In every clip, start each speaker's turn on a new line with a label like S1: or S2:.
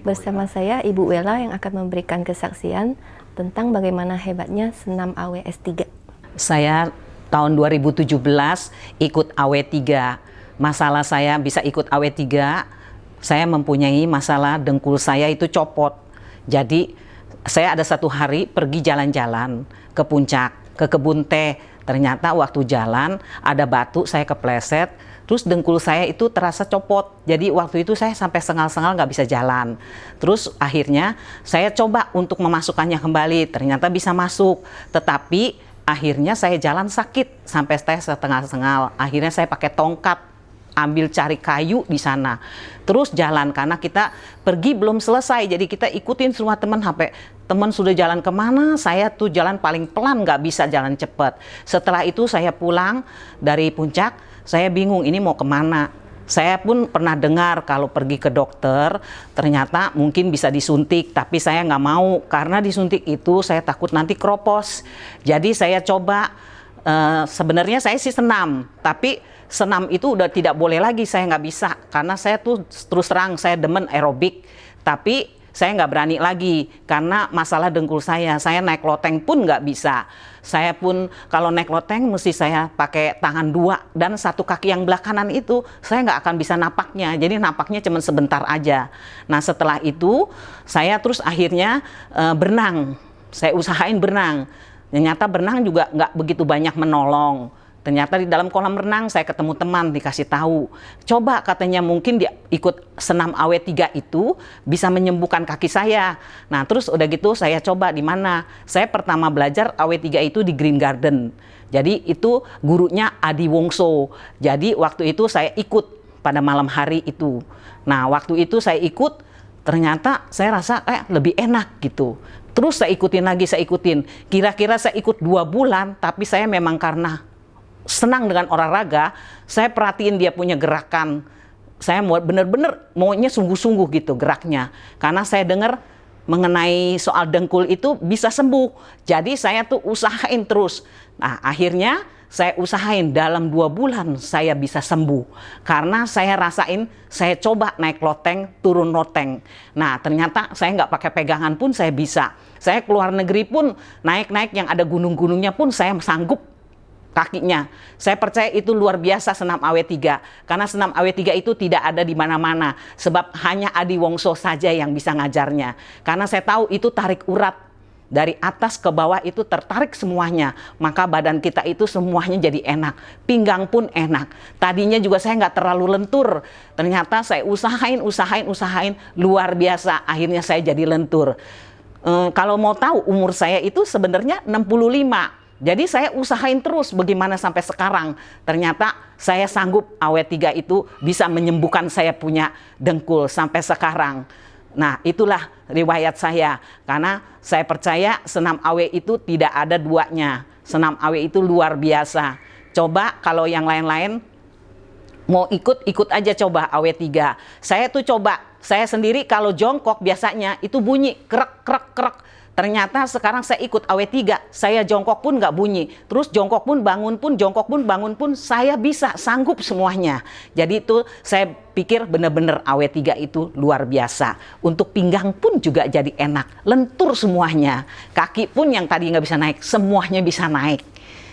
S1: Bersama saya Ibu Wela yang akan memberikan kesaksian tentang bagaimana hebatnya senam AWS3.
S2: Saya tahun 2017 ikut AW3. Masalah saya bisa ikut AW3, saya mempunyai masalah dengkul saya itu copot. Jadi saya ada satu hari pergi jalan-jalan ke puncak, ke kebun teh. Ternyata waktu jalan ada batu, saya kepleset, terus dengkul saya itu terasa copot. Jadi waktu itu saya sampai sengal-sengal nggak bisa jalan. Terus akhirnya saya coba untuk memasukkannya kembali, ternyata bisa masuk. Tetapi akhirnya saya jalan sakit sampai saya setengah-sengal. Akhirnya saya pakai tongkat, ambil cari kayu di sana. Terus jalan karena kita pergi belum selesai. Jadi kita ikutin semua teman sampai teman sudah jalan kemana, saya tuh jalan paling pelan, nggak bisa jalan cepat. Setelah itu saya pulang dari puncak, saya bingung ini mau kemana. Saya pun pernah dengar kalau pergi ke dokter ternyata mungkin bisa disuntik, tapi saya nggak mau karena disuntik itu saya takut nanti kropos. Jadi saya coba, sebenarnya saya sih senam, tapi senam itu udah tidak boleh lagi, saya nggak bisa karena saya tuh terus terang saya demen aerobik, tapi saya nggak berani lagi karena masalah dengkul saya naik loteng pun nggak bisa. Saya pun kalau naik loteng mesti saya pakai tangan dua dan satu kaki yang belah kanan itu saya nggak akan bisa napaknya. Jadi napaknya cuma sebentar aja. Nah setelah itu saya terus akhirnya berenang. Saya usahain berenang. Ternyata berenang juga nggak begitu banyak menolong. Ternyata di dalam kolam renang saya ketemu teman, dikasih tahu, coba katanya mungkin dia ikut senam AW3 itu bisa menyembuhkan kaki saya. Nah terus udah gitu saya coba di mana? Saya pertama belajar AW3 itu di Green Garden. Jadi itu gurunya Adi Wongso. Jadi waktu itu saya ikut pada malam hari itu. Nah waktu itu saya ikut, ternyata saya rasa lebih enak gitu. Terus saya ikutin lagi, saya ikutin. Kira-kira saya ikut 2 bulan, tapi saya memang karena senang dengan olahraga, saya perhatiin dia punya gerakan. Saya mau bener-bener maunya sungguh-sungguh gitu geraknya. Karena saya dengar mengenai soal dengkul itu bisa sembuh. Jadi saya tuh usahain terus. Nah akhirnya saya usahain dalam 2 bulan saya bisa sembuh. Karena saya rasain, saya coba naik loteng, turun loteng. Nah ternyata saya nggak pakai pegangan pun saya bisa. Saya keluar negeri pun naik-naik yang ada gunung-gunungnya pun saya sanggup kakinya. Saya percaya itu luar biasa senam AW3. Karena senam AW3 itu tidak ada di mana-mana. Sebab hanya Adi Wongso saja yang bisa ngajarnya. Karena saya tahu itu tarik urat. Dari atas ke bawah itu tertarik semuanya. Maka badan kita itu semuanya jadi enak. Pinggang pun enak. Tadinya juga saya nggak terlalu lentur. Ternyata saya usahain. Luar biasa. Akhirnya saya jadi lentur. Kalau mau tahu umur saya itu sebenarnya 65. Jadi saya usahain terus bagaimana sampai sekarang. Ternyata saya sanggup AW3 itu bisa menyembuhkan saya punya dengkul sampai sekarang. Nah itulah riwayat saya. Karena saya percaya senam AW itu tidak ada duanya. Senam AW itu luar biasa. Coba kalau yang lain-lain mau ikut aja coba AW3. Saya tuh coba, saya sendiri kalau jongkok biasanya itu bunyi krek. Ternyata sekarang saya ikut AW3, saya jongkok pun nggak bunyi. Terus jongkok pun bangun pun, saya bisa, sanggup semuanya. Jadi itu saya pikir benar-benar AW3 itu luar biasa. Untuk pinggang pun juga jadi enak, lentur semuanya. Kaki pun yang tadi nggak bisa naik, semuanya bisa naik.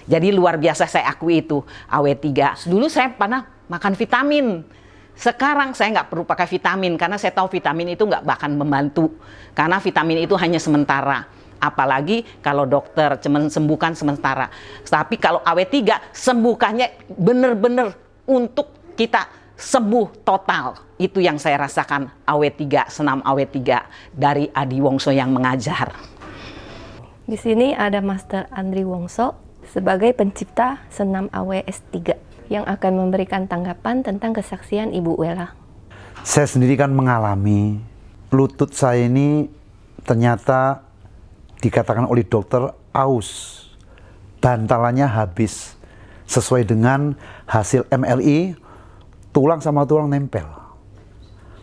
S2: Jadi luar biasa saya akui itu AW3. Dulu saya pernah makan vitamin. Sekarang saya nggak perlu pakai vitamin karena saya tahu vitamin itu nggak bakal membantu. Karena vitamin itu hanya sementara. Apalagi kalau dokter cuman sembuhkan sementara. Tapi kalau AW3 sembuhkannya bener-bener untuk kita sembuh total. Itu yang saya rasakan AW3, senam AW3 dari Adi Wongso yang mengajar.
S1: Di sini ada Master Andri Wongso sebagai pencipta senam AWS3 yang akan memberikan tanggapan tentang kesaksian Ibu Wela.
S3: Saya sendiri kan mengalami lutut saya ini ternyata dikatakan oleh dokter aus, bantalannya habis sesuai dengan hasil MRI, tulang sama tulang nempel.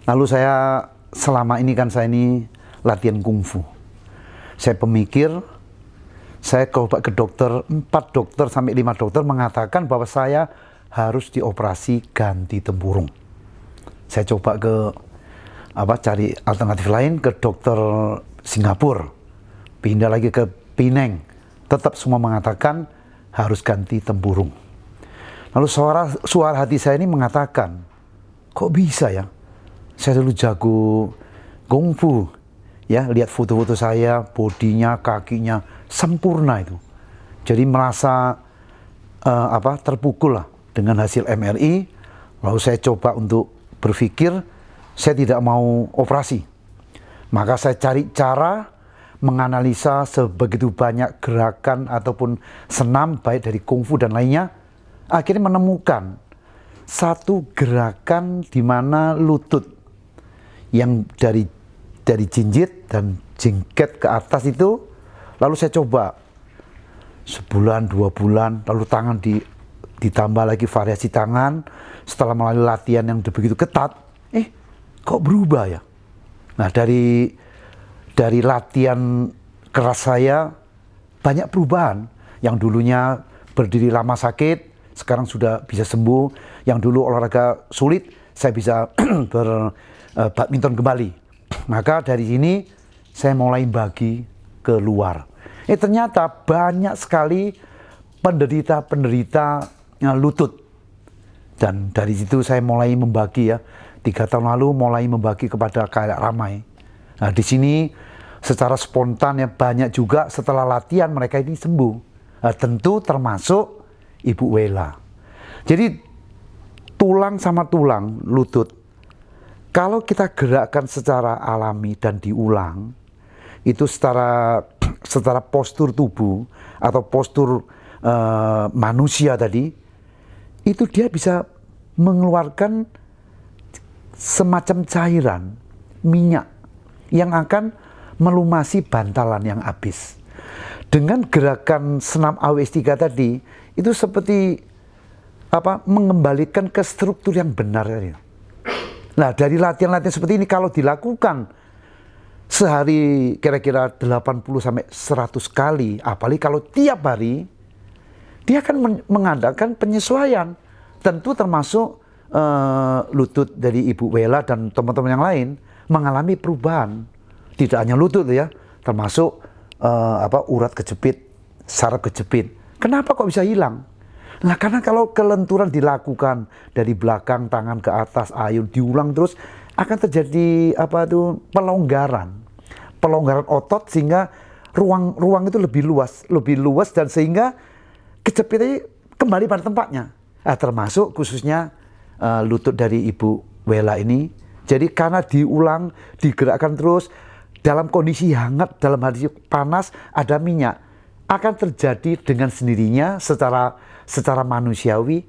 S3: Lalu saya selama ini kan saya ini latihan kungfu. Saya pemikir, saya coba ke dokter, 4 dokter sampai 5 dokter mengatakan bahwa saya harus dioperasi ganti tempurung. Saya coba ke cari alternatif lain ke dokter Singapura, pindah lagi ke Penang, tetap semua mengatakan harus ganti tempurung. Lalu suara hati saya ini mengatakan, kok bisa ya? Saya dulu jago kungfu, ya, lihat foto-foto saya, bodinya, kakinya sempurna itu. Jadi merasa terpukul lah dengan hasil MRI. Lalu saya coba untuk berpikir, saya tidak mau operasi. Maka saya cari cara menganalisa sebegitu banyak gerakan ataupun senam baik dari kungfu dan lainnya. Akhirnya menemukan satu gerakan di mana lutut yang dari jinjit dan jingket ke atas itu, lalu saya coba sebulan, 2 bulan, lalu tangan ditambah lagi variasi tangan. Setelah melalui latihan yang begitu ketat, kok berubah ya? Nah, dari latihan keras saya banyak perubahan. Yang dulunya berdiri lama sakit, sekarang sudah bisa sembuh. Yang dulu olahraga sulit, saya bisa badminton kembali. Maka dari sini saya mulai bagi ke luar. Ternyata banyak sekali penderita lutut. Dan dari situ saya mulai membagi ya. 3 tahun lalu mulai membagi kepada khalayak ramai. Nah, di sini secara spontan ya banyak juga setelah latihan mereka ini sembuh. Nah, tentu termasuk Ibu Wela. Jadi tulang sama tulang lutut, kalau kita gerakkan secara alami dan diulang, itu secara postur tubuh atau postur manusia tadi, itu dia bisa mengeluarkan semacam cairan minyak yang akan melumasi bantalan yang habis. Dengan gerakan senam AWS3 tadi, itu seperti mengembalikan ke struktur yang benar. Nah, dari latihan-latihan seperti ini kalau dilakukan sehari kira-kira 80-100 kali, apalagi kalau tiap hari, dia akan mengadakan penyesuaian. Tentu termasuk lutut dari Ibu Wela dan teman-teman yang lain mengalami perubahan. Tidak hanya lutut ya, termasuk urat kejepit, saraf kejepit. Kenapa kok bisa hilang? Nah, karena kalau kelenturan dilakukan dari belakang tangan ke atas, ayun diulang terus, akan terjadi pelonggaran otot sehingga ruang itu lebih luas dan sehingga kejepit ini kembali pada tempatnya. Nah, termasuk khususnya lutut dari Ibu Wela ini. Jadi karena diulang, digerakkan terus dalam kondisi hangat, dalam kondisi panas, ada minyak, akan terjadi dengan sendirinya secara manusiawi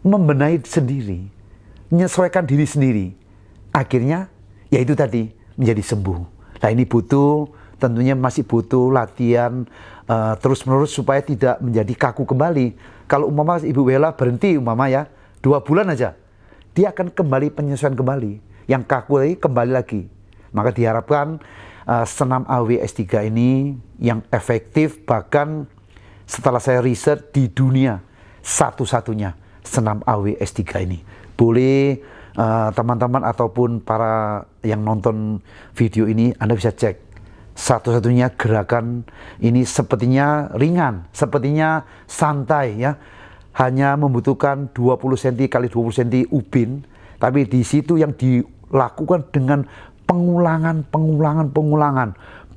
S3: membenahi sendiri, menyesuaikan diri sendiri. Akhirnya yaitu tadi menjadi sembuh. Nah, ini tentunya masih butuh latihan terus-menerus supaya tidak menjadi kaku kembali. Kalau umpama Ibu Wela berhenti 2 bulan aja, dia akan kembali penyesuaian kembali. Yang kaku lagi kembali lagi. Maka diharapkan senam AWS3 ini yang efektif, bahkan setelah saya riset di dunia satu-satunya senam AWS3 ini. Boleh teman-teman ataupun para yang nonton video ini, Anda bisa cek. Satu-satunya gerakan ini sepertinya ringan, sepertinya santai ya. Hanya membutuhkan 20 cm x 20 cm ubin, tapi di situ yang dilakukan dengan pengulangan.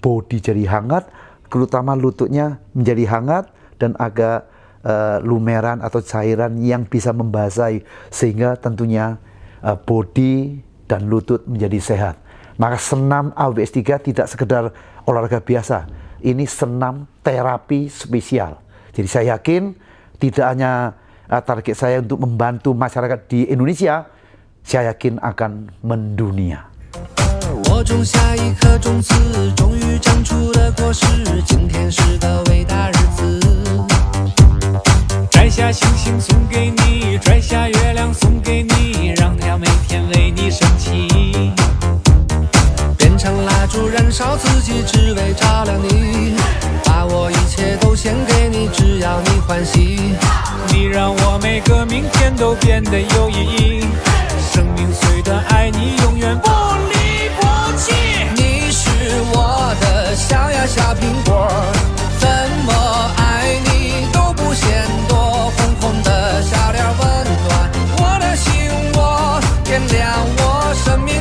S3: Bodi jadi hangat, terutama lututnya menjadi hangat dan agak lumeran atau cairan yang bisa membasahi sehingga tentunya bodi dan lutut menjadi sehat. Maka senam AWS3 tidak sekedar olahraga biasa, ini senam terapi spesial. Jadi saya yakin tidak hanya target saya untuk membantu masyarakat di Indonesia, saya yakin akan mendunia.
S4: 我种下一颗种子，终于长出了果实。今天是个伟大日子，摘下星星送给你，摘下月亮送给你，让它每天为你升起。变成蜡烛燃烧自己，只为照亮你。把我一切都献给你，只要你欢喜。你让我每个明天都变得有意义。生命虽短，爱你永远不离不弃。
S5: 你是我的小呀小苹果，怎么爱你都不嫌多。红红的小脸温暖我的心窝，点亮我生命